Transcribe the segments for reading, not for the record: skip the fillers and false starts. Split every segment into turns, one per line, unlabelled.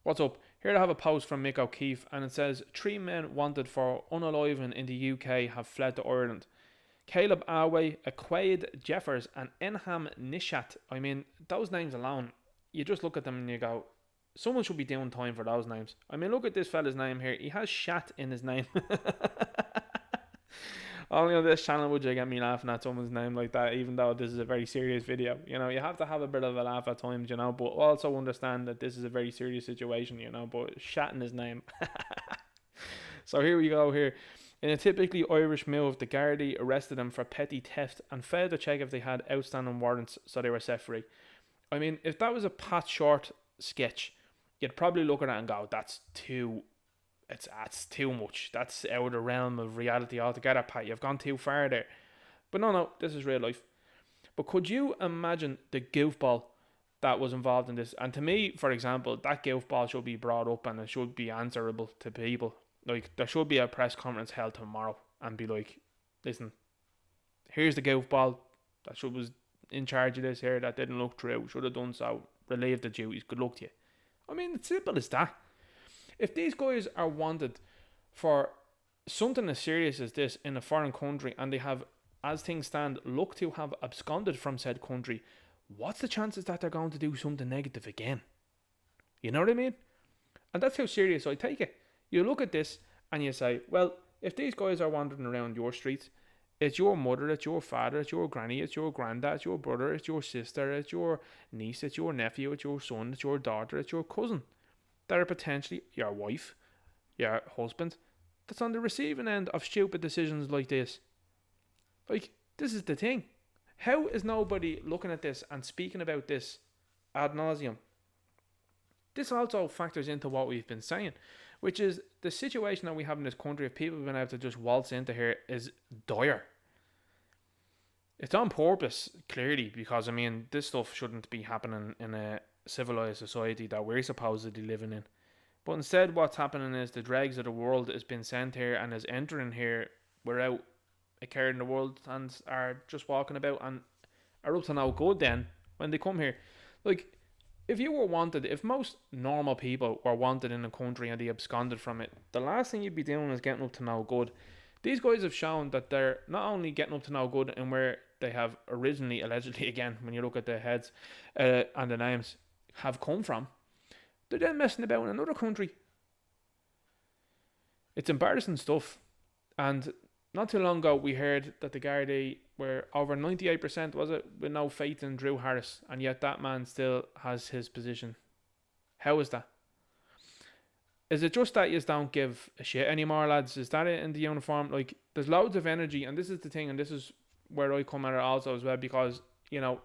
What's up? Here I have a post from Mick O'Keefe, and it says 3 men wanted for unaliving in the UK have fled to Ireland. Caleb Arway, Aquaid Jeffers, and Enham Nishat. I mean, those names alone, you just look at them and you go, someone should be doing time for those names. I mean, look at this fella's name here. He has Shat in his name. Only on this channel would you get me laughing at someone's name like that, even though this is a very serious video. You know, you have to have a bit of a laugh at times, you know, but also understand that this is a very serious situation, you know, but Shatting his name. So here we go here. In a typically Irish move, the Gardaí arrested them for petty theft and failed to check if they had outstanding warrants, so they were set free. I mean, if that was a Pat Short sketch, you'd probably look at it and go, that's too much. That's out of the realm of reality altogether, Pat. You've gone too far there. But no, this is real life. But could you imagine the goofball that was involved in this? And to me, for example, that goofball should be brought up and it should be answerable to people. Like, there should be a press conference held tomorrow and be like, listen, here's the goofball that was in charge of this here that didn't look through. Should have done so. Relieve the duties. Good luck to you. I mean, it's simple as that. If these guys are wanted for something as serious as this in a foreign country and they have, as things stand, look to have absconded from said country, what's the chances that they're going to do something negative again? You know what I mean? And that's how serious I take it. You look at this and you say, well, if these guys are wandering around your streets, it's your mother, it's your father, it's your granny, it's your granddad, it's your brother, it's your sister, it's your niece, it's your nephew, it's your son, it's your daughter, it's your cousin that are potentially your wife, your husband, that's on the receiving end of stupid decisions like this. Like, this is the thing. How is nobody looking at this and speaking about this ad nauseum? This also factors into what we've been saying, which is the situation that we have in this country, if people have been able to just waltz into here, is dire. It's on purpose, clearly, because, I mean, this stuff shouldn't be happening in a civilized society that we're supposedly living in. But instead, what's happening is the dregs of the world has been sent here and is entering here without a care in the world and are just walking about and are up to no good then when they come here. Like, if you were wanted, if most normal people were wanted in a country and they absconded from it, the last thing you'd be doing is getting up to no good. These guys have shown that they're not only getting up to no good and where they have originally, allegedly, again, when you look at the heads and the names, have come from, they're then messing about in another country. It's embarrassing stuff. And not too long ago, we heard that the Gardaí were over 98%, was it, with no faith in Drew Harris, and yet that man still has his position. How is that? Is it just that you don't give a shit anymore, lads? Is that it in the uniform? Like, there's loads of energy, and this is the thing, and this is where I come at it also as well, because, you know,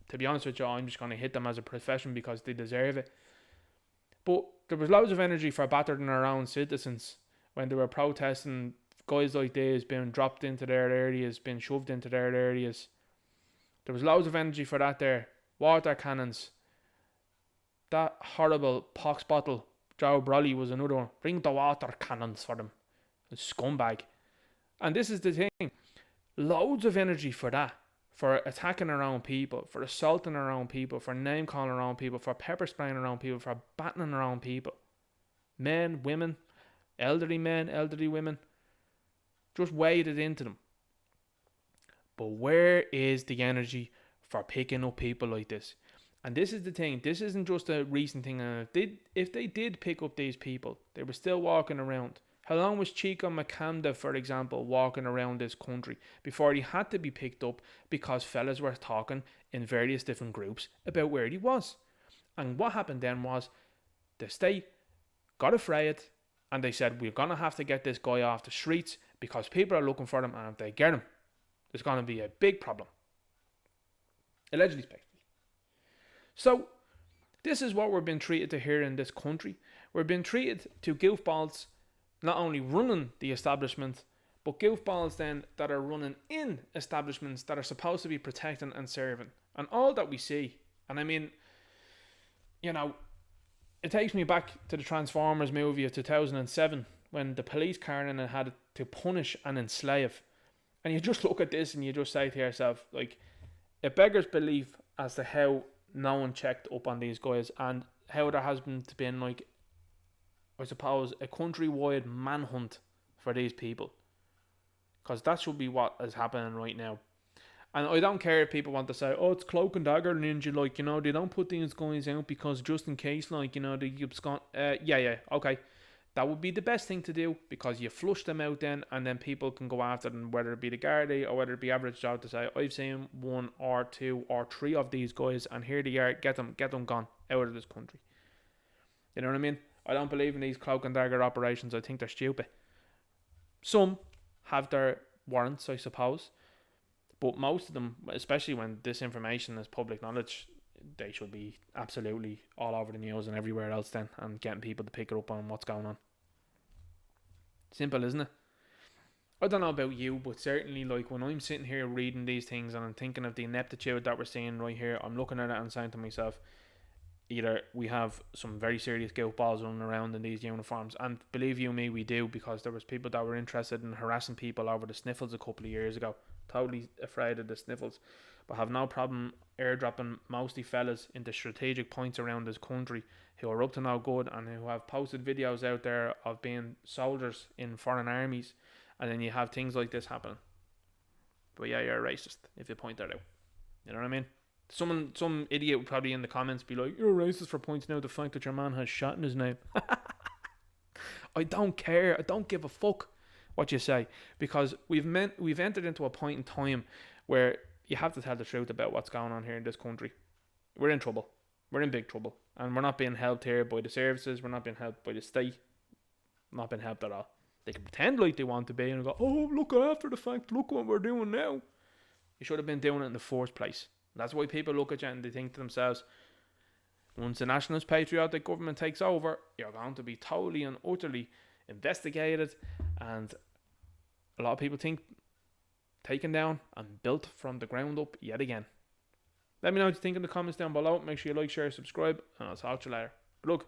to be honest with you, I'm just going to hit them as a profession because they deserve it. But there was loads of energy for battering our own citizens when they were protesting guys like this being dropped into their areas, being shoved into their areas. There was loads of energy for that there. Water cannons. That horrible pox bottle, Joe Brolly, was another one. Bring the water cannons for them. A scumbag. And this is the thing. Loads of energy for that. For attacking our own people, for assaulting our own people, for name calling our own people, for pepper spraying our own people, for battening our own people. Men, women, elderly men, elderly women. Just waded into them. But where is the energy for picking up people like this? And this is the thing. This isn't just a recent thing. And if they did pick up these people, they were still walking around. How long was Chico Macamda, for example, walking around this country before he had to be picked up because fellas were talking in various different groups about where he was? And what happened then was the state got afraid and they said, we're going to have to get this guy off the streets because people are looking for him, and if they get him, there's going to be a big problem. Allegedly speaking. So, this is what we're being treated to here in this country. We're being treated to goofballs not only running the establishment, but goofballs then that are running in establishments that are supposed to be protecting and serving. And all that we see, and I mean, you know, it takes me back to the Transformers movie of 2007 when the police Karen had to punish and enslave. And you just look at this and you just say to yourself, like, it beggars belief as to how no one checked up on these guys. And how there has been like, I suppose, a countrywide manhunt for these people, because that should be what is happening right now. And I don't care if people want to say, oh, it's cloak and dagger ninja, like, you know, they don't put these guys out because just in case, like, you know, they abscond. Yeah, okay. That would be the best thing to do, because you flush them out then, and then people can go after them, whether it be the Gardaí or whether it be average Joe, to say, I've seen 1 or 2 or 3 of these guys, and here they are, get them gone out of this country. You know what I mean? I don't believe in these cloak and dagger operations. I think they're stupid. Some have their warrants, I suppose, but most of them, especially when this information is public knowledge, they should be absolutely all over the news and everywhere else then, and getting people to pick it up on what's going on. Simple, isn't it? I don't know about you, but certainly, like, when I'm sitting here reading these things and I'm thinking of the ineptitude that we're seeing right here, I'm looking at it and saying to myself, either we have some very serious goofballs running around in these uniforms, and believe you me, we do, because there was people that were interested in harassing people over the sniffles a couple of years ago, totally afraid of the sniffles, but have no problem airdropping mostly fellas into strategic points around this country who are up to no good and who have posted videos out there of being soldiers in foreign armies, and then you have things like this happening. But yeah, you're a racist if you point that out. You know what I mean? Some idiot would probably in the comments be like, you're a racist for pointing out the fact that your man has shot in his name. I don't care. I don't give a fuck what you say, because we've entered into a point in time where you have to tell the truth about what's going on here in this country. We're in trouble. We're in big trouble, and we're not being helped here by the services. We're not being helped by the state. Not being helped at all. They can pretend like they want to be and go, oh, look after the fact, look what we're doing now. You should have been doing it in the first place. That's why people look at you and they think to themselves, once the nationalist patriotic government takes over, you're going to be totally and utterly investigated, and a lot of people think taken down and built from the ground up yet again. Let me know what you think in the comments down below. Make sure you like, share, subscribe, and I'll talk to you later. Good luck.